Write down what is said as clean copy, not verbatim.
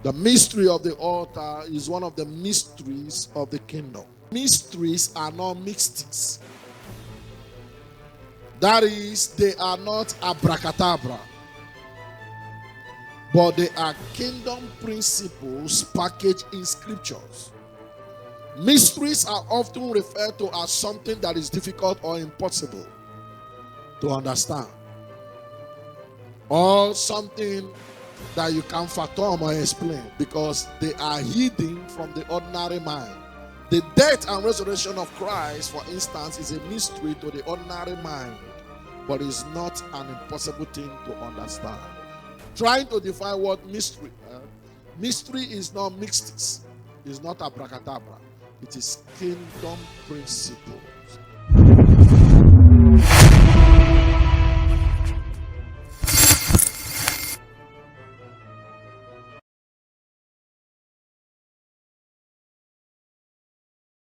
The mystery of the altar is one of the mysteries of the kingdom. Mysteries are not mystics. That is, they are not abracadabra, but they are kingdom principles packaged in scriptures. Mysteries are often referred to as something that is difficult or impossible to understand, or something that you can't fathom or explain, because they are hidden from the ordinary mind. The death and resurrection of Christ, for instance, is a mystery to the ordinary mind, but is not an impossible thing to understand. Trying to define what mystery mystery is not mystics, it's not abracadabra, it is kingdom principle.